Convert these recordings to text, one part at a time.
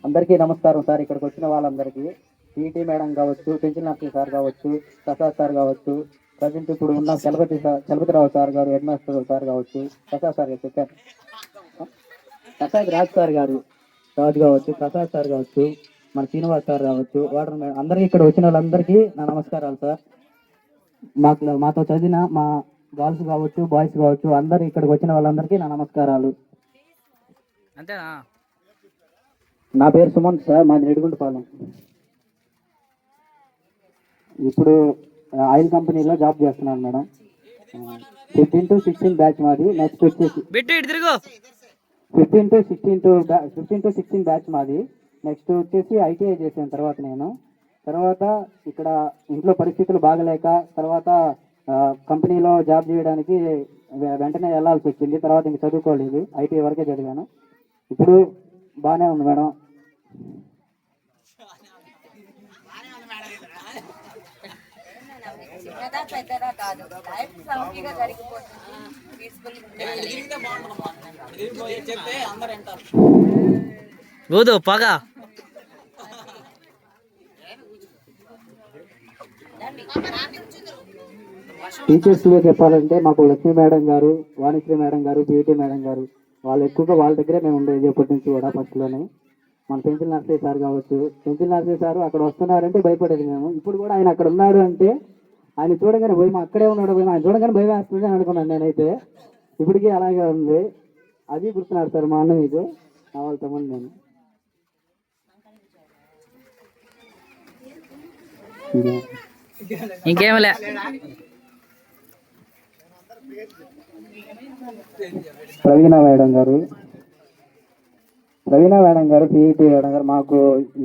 అందరికీ నమస్కారం సార్. ఇక్కడికి వచ్చిన వాళ్ళందరికీ పీటీ మేడం కావచ్చు, పెంచిన నర్సింగ్ సార్ కావచ్చు, ప్రసాద్ సార్ కావచ్చు, ప్రజెంట్ ఇప్పుడు ఉన్న చలపతిరావు సార్ గారు, హెడ్ మాస్టర్ సార్ కావచ్చు, ప్రసాద్ సార్ గారు చెప్పారు, ప్రసాద్ రాజ్ సార్ గారు రాజు కావచ్చు, ప్రసాద్ సార్ కావచ్చు, మన శ్రీనివాస్ సార్ కావచ్చు, వాటర్ మేడం, అందరికీ ఇక్కడ వచ్చిన వాళ్ళందరికీ నా నమస్కారాలు సార్. మాతో చదివిన మా గర్ల్స్ కావచ్చు, బాయ్స్ కావచ్చు, అందరు ఇక్కడికి వచ్చిన వాళ్ళందరికీ నా నమస్కారాలు. అంతేనా? నా పేరు సుమంత్ సార్, మాది రెడ్డిగుంటపాలెం. ఇప్పుడు ఆయిల్ కంపెనీలో జాబ్ చేస్తున్నాను మేడం. 15 to 16 బ్యాచ్ మాది. నెక్స్ట్ వచ్చేసి 15 to 16 బ్యాచ్ మాది. నెక్స్ట్ వచ్చేసి ఐటీఐ చేసిన తర్వాత ఇక్కడ ఇంట్లో పరిస్థితులు బాగలేక తర్వాత కంపెనీలో జాబ్ చేయడానికి వెంటనే వెళ్ళాల్సి వచ్చింది. తర్వాత ఇంక చదువుకోలేదు, ఐటీఐ వరకే చదివాను. ఇప్పుడు బాగానే ఉంది మేడం. పగా టీచర్స్ లో చెప్పాలంటే మాకు లక్ష్మీ మేడం గారు, వాణిశ్రీ మేడం గారు, పీటీ మేడం గారు, వాళ్ళు ఎక్కువగా వాళ్ళ దగ్గరే మేము ఉండేది ఎప్పటి నుంచి కూడా. ఫస్ట్లోనే మన పెంచిల్ నర్సయ్య సార్ కావచ్చు, పెంచిల్ నర్సయ్య సార్ అక్కడ వస్తున్నారంటే భయపడేది మేము. ఇప్పుడు కూడా ఆయన అక్కడ ఉన్నాడు అంటే ఆయన చూడగానే భయం, అక్కడే ఉన్నాడు భయం, ఆయన చూడగానే భయం వేస్తుంది అని అనుకున్నాను నేనైతే. ఇప్పటికీ అలాగే ఉంది. అది గుర్తున్నాడు సార్ మా అన్న మీకు వాళ్ళ తమ్ముడు నేను. ఇంకేమలే. ప్రవీణ మేడం గారు, పీఈటీ మేడం గారు మాకు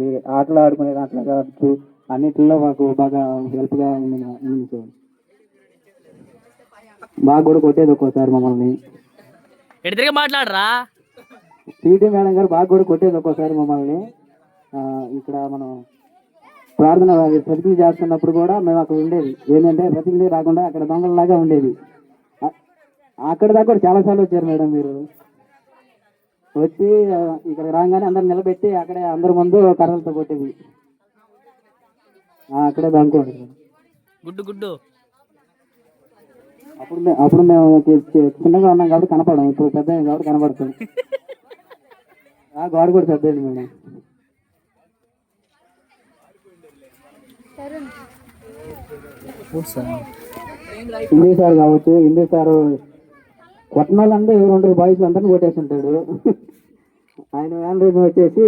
ఈ ఆటలు ఆడుకునే దాంట్లో కావచ్చు, అన్నిటిలో మాకు బాగా హెల్ప్గా ఉంది సార్. బాగా కూడా కొట్టేది ఒక్కోసారి మమ్మల్ని. మాట్లాడరా? పీఈటీ మేడం గారు బాగా కూడా కొట్టేది ఒక్కోసారి మమ్మల్ని. ఇక్కడ మనం ప్రార్థన ప్రతిజ్ఞ చేస్తున్నప్పుడు కూడా మేము అక్కడ ఉండేది ఏంటంటే ప్రతిజ్ఞ రాకుండా అక్కడ దొంగలలాగా ఉండేది. అక్కడ దాకా కూడా చాలాసార్లు వచ్చారు మేడం మీరు. వచ్చి ఇక్కడ రాగానే అందరు నిలబెట్టి అక్కడే అందరి ముందు కర్రలతో కొట్టేది. అక్కడే దానుకోండి. గుడ్డు అప్పుడు మేము చిన్నగా ఉన్నాం కాబట్టి కనపడం, ఇప్పుడు పెద్ద కాబట్టి కనపడుతుంది. గోడ కూడా పెద్దది మేడం. హిందీ సార్ కావచ్చు, హిందీ సారు కొట్టిన వాళ్ళందరూ ఎవరు ఉండరు, బాయ్స్ అందరినీ కొట్టేసి ఉంటాడు. ఆయన వ్యాన్ రీజన్ వచ్చేసి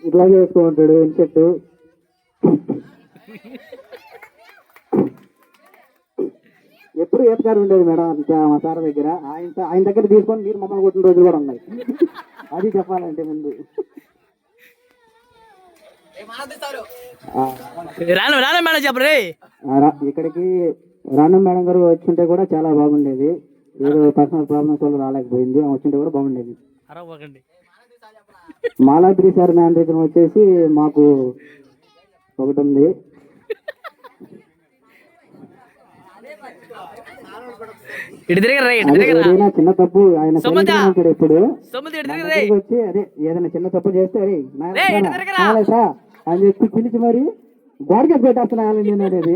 ఇట్లాగే వేసుకుంటాడు ఇన్సెట్. ఎప్పుడు ఏపకారు ఉండేది మేడం మా సార్ దగ్గర. ఆయన దగ్గర తీసుకొని మీరు మమ్మల్ని కొట్టిన రోజులు కూడా ఉన్నాయి. అది చెప్పాలంటే ముందు ఇక్కడికి రాణం మేడం గారు వచ్చింటే కూడా చాలా బాగుండేది. ఏదో పర్సనల్ ప్రాబ్లమ్స్ వల్ల రాలేకపోయింది, వచ్చింటే కూడా బాగుండేది. మాలాద్రి సార్ మ్యాన్ వచ్చేసి మాకు ఒకటి ఉంది. ఏదైనా చిన్న తప్పు ఆయన ఉంటాడు ఎప్పుడు వచ్చి అదే ఏదైనా చిన్న తప్పు చేస్తే అని చెప్పి పిలిచి మరి గోడకే పెట్టేస్తున్నాను నేను అనేది.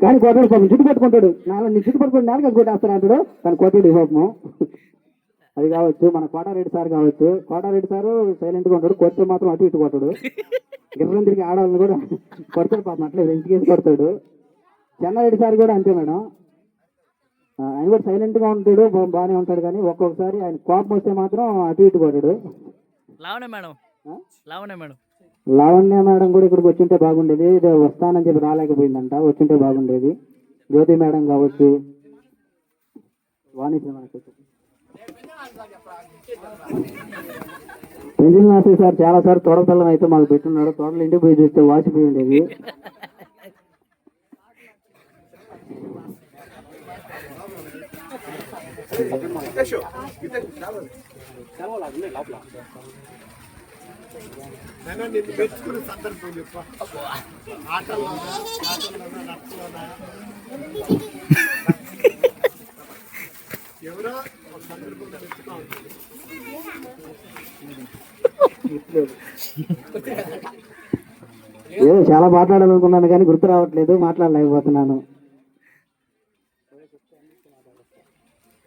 కానీ కొట్టాడు పాపం, జుట్టు పట్టుకుంటాడు, నీ జుట్టు పట్టుకుని నేలకి కొట్టేస్తాను అంటాడు, కానీ కొట్టాడు పాపము. అది కావచ్చు. మన కోటారెడ్డి సార్ కావచ్చు, కోటారెడ్డి సారు సైలెంట్ గా ఉంటాడు, కొడితే మాత్రం అటు ఇటు కొట్టాడు. గిర్రం తిరిగి ఆడవాళ్ళని కూడా కొడతాడు పాపం, అట్లే వెంచికేసి కొడతాడు. చెన్నారెడ్డి సార్ కూడా అంతే మేడం, ఆయన కూడా సైలెంట్ గా ఉంటాడు, బాగానే ఉంటాడు, కానీ ఒక్కొక్కసారి ఆయన కోపం వస్తే మాత్రం అటు ఇటు కొట్టాడు. లావణ్య మేడం కూడా ఇక్కడికి వచ్చింటే బాగుండేది, వస్తానని చెప్పి రాలేకపోయిందంట, వచ్చింటే బాగుండేది. జ్యోతి మేడం కావచ్చు, వాణిశ్రీ పెంజిల్ నాసి సార్ చాలా సార్ తోడపిల్లం అయితే మాకు పెట్టున్నాడు, తోటలు ఇంటికి పోయి చూస్తే వాచిపోయి ఉండేది. నేను నిన్ను మెచ్చుకునే సందర్భం చెప్ప ఆటల్లోనా నచ్చలోనా ఎవరో ఒక సందర్భంలో మెచ్చుకో ఉంటుంది. ఏదో చాలా మాట్లాడాలనుకున్నాను కానీ గుర్తు రావట్లేదు, మాట్లాడలేకపోతున్నాను.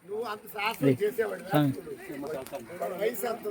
నువ్వు అంత శాస్త్రం చేసేవాడు వయసు అంత